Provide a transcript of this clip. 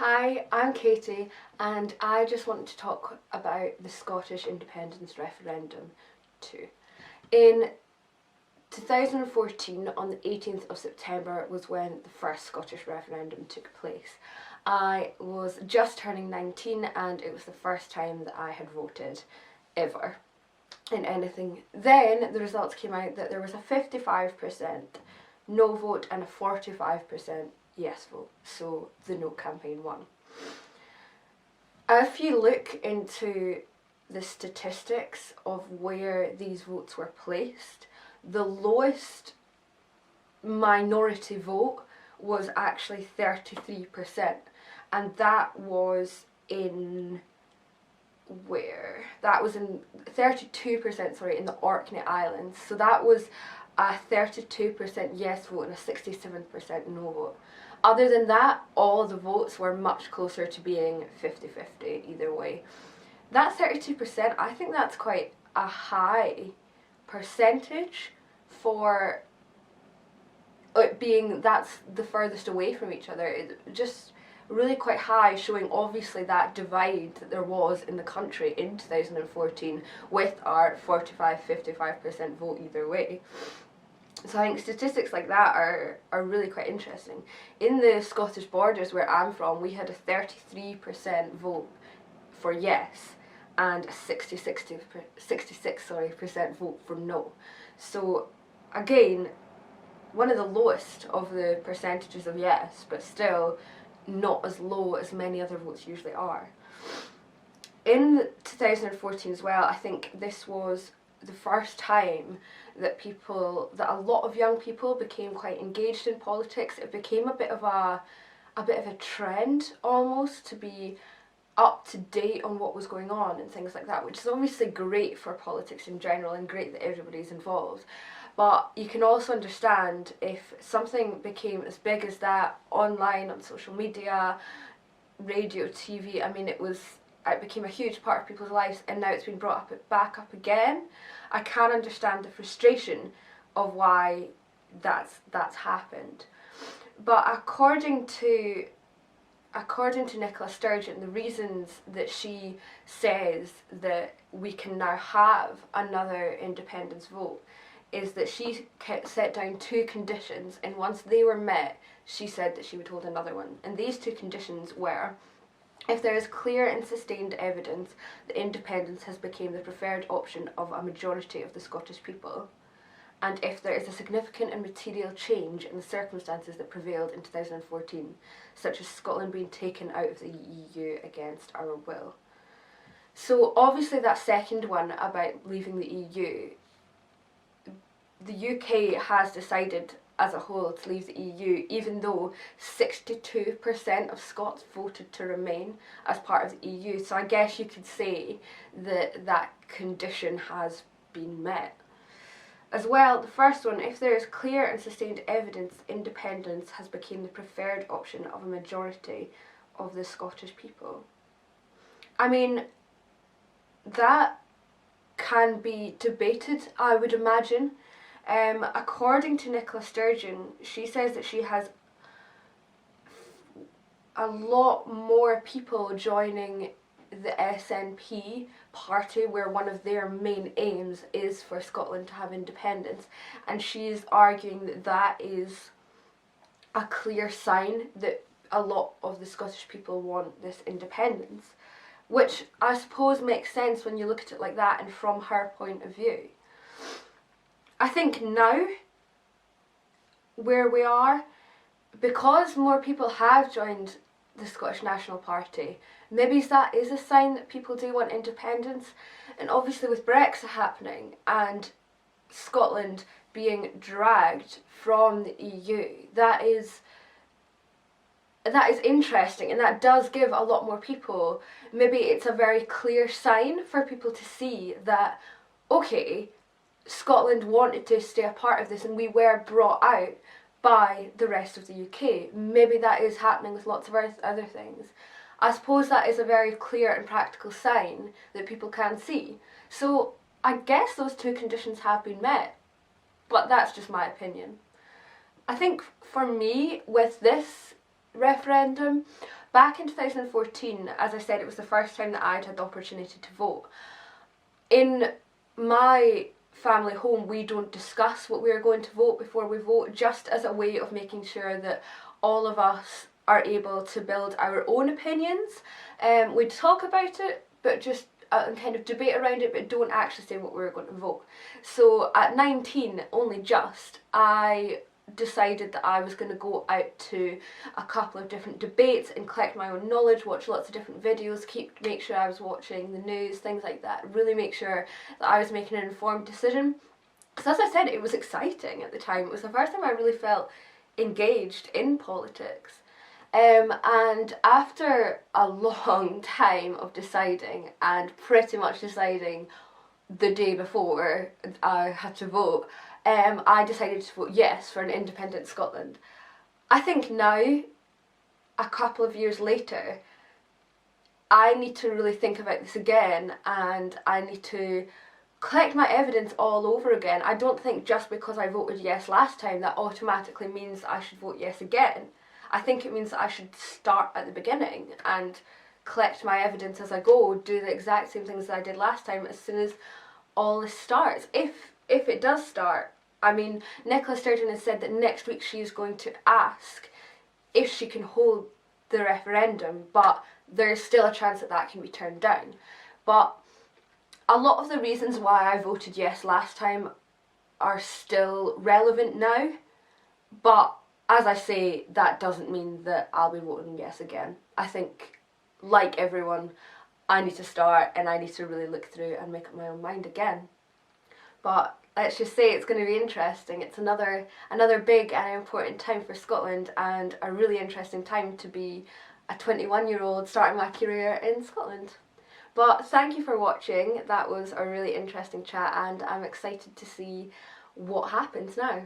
Hi, I'm Katie and I just wanted to talk about the Scottish independence referendum too. In 2014, on the 18th of September, was when the first Scottish referendum took place. I was just turning 19 and it was the first time that I had voted ever in anything. Then the results came out that there was a 55% no vote and a 45% yes vote, so the no campaign won. If you look into the statistics of where these votes were placed, the lowest minority vote was actually 33%, and that was in where? That was in 32%, sorry, in the Orkney Islands. So that was a 32% yes vote and a 67% no vote. Other than that, all the votes were much closer to being 50-50 either way. That 32%, I think that's quite a high percentage for it being that's the furthest away from each other. It just really quite high, showing obviously that divide that there was in the country in 2014 with our 45-55% vote either way. So I think statistics like that are really quite interesting. In the Scottish borders where I'm from, we had a 33% vote for yes and a 66% vote for no. So again, one of the lowest of the percentages of yes, but still not as low as many other votes usually are. In 2014 as well, I think this was the first time that a lot of young people became quite engaged in politics. It became a bit of a trend almost to be up to date on what was going on and things like that, which is obviously great for politics in general and great that everybody's involved. But you can also understand if something became as big as that online, on social media, radio, TV, I mean it became a huge part of people's lives, and now it's been back up again. I can understand the frustration of why that's happened. But according to Nicola Sturgeon, the reasons that she says that we can now have another independence vote is that she set down two conditions, and once they were met, she said that she would hold another one. And these two conditions were: if there is clear and sustained evidence that independence has become the preferred option of a majority of the Scottish people, and if there is a significant and material change in the circumstances that prevailed in 2014, such as Scotland being taken out of the EU against our will. So obviously that second one about leaving the EU, the UK has decided as a whole to leave the EU, even though 62% of Scots voted to remain as part of the EU. So I guess you could say that that condition has been met. As well, the first one, if there is clear and sustained evidence independence has become the preferred option of a majority of the Scottish people. I mean, that can be debated, I would imagine. According to Nicola Sturgeon, she says that she has a lot more people joining the SNP party, where one of their main aims is for Scotland to have independence, and she's arguing that that is a clear sign that a lot of the Scottish people want this independence, which I suppose makes sense when you look at it like that and from her point of view. I think now, where we are, because more people have joined the Scottish National Party, maybe that is a sign that people do want independence. And obviously with Brexit happening and Scotland being dragged from the EU, that is interesting, and that does give a lot more people, maybe it's a very clear sign for people to see that, okay, Scotland wanted to stay a part of this and we were brought out by the rest of the UK. Maybe that is happening with lots of other things. I suppose that is a very clear and practical sign that people can see. So I guess those two conditions have been met, but that's just my opinion. I think for me, with this referendum, back in 2014, as I said, it was the first time that I'd had the opportunity to vote. In my family home, we don't discuss what we are going to vote before we vote, just as a way of making sure that all of us are able to build our own opinions. We talk about it, but just and kind of debate around it, but don't actually say what we're going to vote. So at 19, only just, I decided that I was going to go out to a couple of different debates and collect my own knowledge, watch lots of different videos, make sure I was watching the news, things like that, really make sure that I was making an informed decision. So as I said, it was exciting at the time. It was the first time I really felt engaged in politics. And after a long time of deciding, and pretty much deciding the day before I had to vote, I decided to vote yes for an independent Scotland. I think now, a couple of years later, I need to really think about this again, and I need to collect my evidence all over again. I don't think just because I voted yes last time that automatically means I should vote yes again. I think it means that I should start at the beginning and collect my evidence as I go, do the exact same things that I did last time as soon as all this starts. If it does start, I mean, Nicola Sturgeon has said that next week she is going to ask if she can hold the referendum, but there's still a chance that that can be turned down. But a lot of the reasons why I voted yes last time are still relevant now, but as I say, that doesn't mean that I'll be voting yes again. I think, like everyone, I need to start and I need to really look through and make up my own mind again. But let's just say it's going to be interesting. It's another big and important time for Scotland, and a really interesting time to be a 21-year-old starting my career in Scotland. But thank you for watching. That was a really interesting chat, and I'm excited to see what happens now.